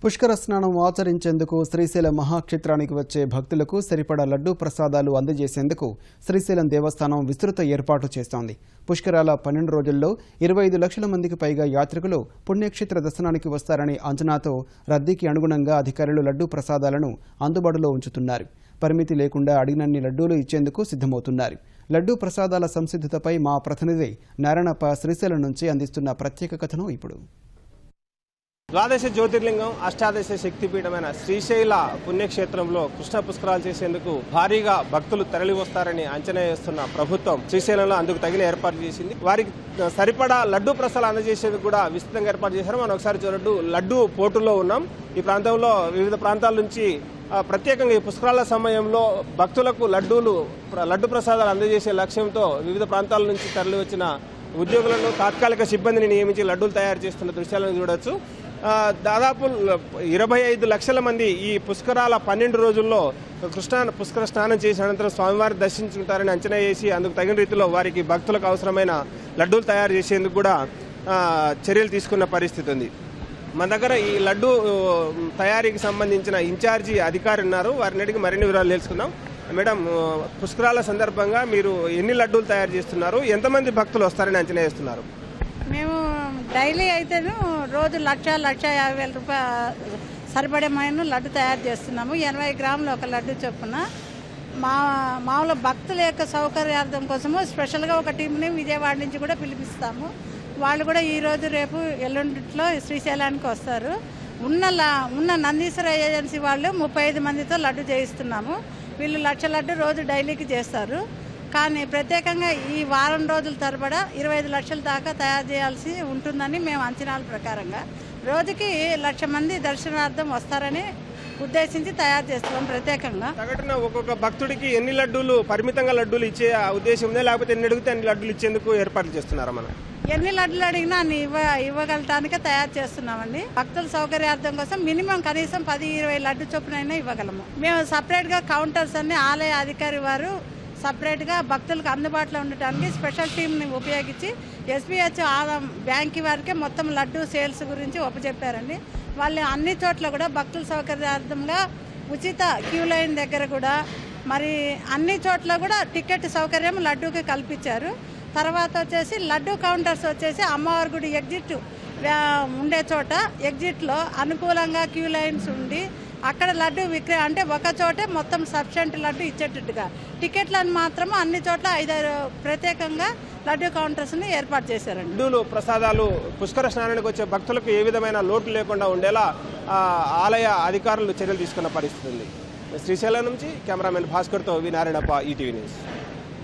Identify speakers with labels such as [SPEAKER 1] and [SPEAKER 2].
[SPEAKER 1] పుష్కర స్నానం ఆచరించేందుకు శ్రీశైలం మహాక్షేత్రానికి వచ్చే భక్తులకు సరిపడా లడ్డూ ప్రసాదాలు అందజేసేందుకు శ్రీశైలం దేవస్థానం విస్తృత ఏర్పాటు చేస్తోంది. పుష్కరాల 12 రోజుల్లో 25 లక్షల మందికి పైగా యాత్రికులు పుణ్యక్షేత్ర దర్శనానికి వస్తారని అంచనాతో రద్దీకి అనుగుణంగా అధికారులు లడ్డూ ప్రసాదాలను అందుబాటులో ఉంచుతున్నారు. పరిమితి లేకుండా అడిగినన్ని లడ్డూలు ఇచ్చేందుకు సిద్ధమవుతున్నారు. లడ్డూ ప్రసాదాల సంసిద్ధతపై మా ప్రతినిధి నారాయణప్ప శ్రీశైలం నుంచి అందిస్తున్న ప్రత్యేక కథనం ఇప్పుడు.
[SPEAKER 2] ద్వాదశ జ్యోతిర్లింగం అష్టాదశ శక్తిపీఠమైన శ్రీశైల పుణ్యక్షేత్రంలో కృష్ణ పుష్కరాలు చేసేందుకు భారీగా భక్తులు తరలి వస్తారని అంచనా వేస్తున్న ప్రభుత్వం శ్రీశైలంలో అందుకు తగిన ఏర్పాటు చేసింది. వారికి సరిపడా లడ్డూ ప్రసాదాలు అందజేసేందుకు కూడా విస్తృతంగా ఏర్పాటు చేశారు. మనం ఒకసారి చూడట్టు లడ్డూ పోర్టులో ఉన్నాం. ఈ ప్రాంతంలో వివిధ ప్రాంతాల నుంచి ప్రత్యేకంగా ఈ పుష్కరాల సమయంలో భక్తులకు లడ్డు ప్రసాదాలు అందజేసే లక్ష్యంతో వివిధ ప్రాంతాల నుంచి తరలి వచ్చిన ఉద్యోగులను తాత్కాలిక సిబ్బందిని నియమించి లడ్డూలు తయారు చేస్తున్న దృశ్యాలను చూడొచ్చు. దాదాపు 25 లక్షల మంది ఈ పుష్కరాల 12 రోజుల్లో పుష్కర స్నానం చేసిన అనంతరం స్వామివారిని దర్శించుకుంటారని అంచనా వేసి అందుకు తగిన రీతిలో వారికి భక్తులకు అవసరమైన లడ్డూలు తయారు చేసేందుకు కూడా చర్యలు తీసుకున్న పరిస్థితి ఉంది. మన దగ్గర ఈ లడ్డూ తయారీకి సంబంధించిన ఇన్ఛార్జి అధికారి ఉన్నారు. వారిని అడిగి మరిన్ని వివరాలు తెలుసుకుందాం. మేడం, పుష్కరాల సందర్భంగా మీరు ఎన్ని లడ్డూలు తయారు చేస్తున్నారు? ఎంతమంది భక్తులు వస్తారని అంచనా వేస్తున్నారు?
[SPEAKER 3] మేము డైలీ అయితేను రోజు 1,50,000 రూపాయలు సరిపడమైన లడ్డు తయారు చేస్తున్నాము. 80 గ్రాములు ఒక లడ్డు చొప్పున. మామూలు భక్తుల యొక్క సౌకర్యార్థం కోసము స్పెషల్గా ఒక టీంని విజయవాడ నుంచి కూడా పిలిపిస్తాము. వాళ్ళు కూడా ఈరోజు రేపు ఎల్లుండిలో శ్రీశైలానికి వస్తారు. ఉన్న నందీశ్వర ఏజెన్సీ వాళ్ళు 35 మందితో లడ్డు చేయిస్తున్నాము. వీళ్ళు 1,00,000 లడ్డు రోజు డైలీకి చేస్తారు. కానీ ప్రత్యేకంగా ఈ వారం రోజుల తరబడా 25 లక్షల దాకా తయారు చేయాల్సి ఉంటుందని మేము అంచనాల ప్రకారంగా రోజుకి 1,00,000 మంది దర్శనార్థం వస్తారని ఉద్దేశించి తయారు చేస్తున్నాం. ప్రత్యేకంగా
[SPEAKER 2] సగటున ఒక్కొక్క భక్తుడికి ఎన్ని లడ్డూలు, పరిమితంగా లడ్డూలు ఇచ్చే ఉద్దేశం ఉందా, లేకపోతే ఎన్ని అడిగితే అన్ని లడ్డూలు ఇచ్చేందుకు ఏర్పాట్లు చేస్తున్నారా? మనం
[SPEAKER 3] ఎన్ని లడ్డూలు అడిగినా అన్ని ఇవ్వగలటానికే తయారు చేస్తున్నామండి. భక్తుల సౌకర్యార్థం కోసం మినిమం కనీసం 10-20 లడ్డు చొప్పునైనా ఇవ్వగలము. మేము సపరేట్గా కౌంటర్స్ అన్ని ఆలయ అధికారి వారు సపరేట్గా భక్తులకు అందుబాటులో ఉండటానికి స్పెషల్ టీంని ఉపయోగించి SBH బ్యాంక్ వారికే మొత్తం లడ్డూ సేల్స్ గురించి ఒప్పచెప్పారండి. వాళ్ళు అన్ని చోట్ల కూడా భక్తుల సౌకర్యార్థంగా ఉచిత క్యూ లైన్ దగ్గర కూడా మరి అన్ని చోట్ల కూడా టికెట్ సౌకర్యం లడ్డూకి కల్పించారు. తర్వాత వచ్చేసి లడ్డూ కౌంటర్స్ వచ్చేసి అమ్మవారి గుడి ఎగ్జిట్ ఉండే చోట ఎగ్జిట్లో అనుకూలంగా క్యూ లైన్స్ ఉండి అక్కడ లడ్డు విక్రయం అంటే ఒక చోటే మొత్తం సఫిషియెంట్ లడ్డు ఇచ్చేటట్టుగా టికెట్లను మాత్రం అన్ని చోట్ల 5 ప్రత్యేకంగా లడ్డు కౌంటర్స్ని ఏర్పాటు చేశారండి.
[SPEAKER 2] లడ్డూలు ప్రసాదాలు పుష్కర స్నానానికి వచ్చే భక్తులకు ఏ విధమైన లోటు లేకుండా ఉండేలా ఆలయ అధికారులు చర్యలు తీసుకున్న పరిస్థితి ఉంది. శ్రీశైలం నుంచి కెమెరామెన్ భాస్కర్తో వి నారాయణప్ప, ఈటీవీ న్యూస్.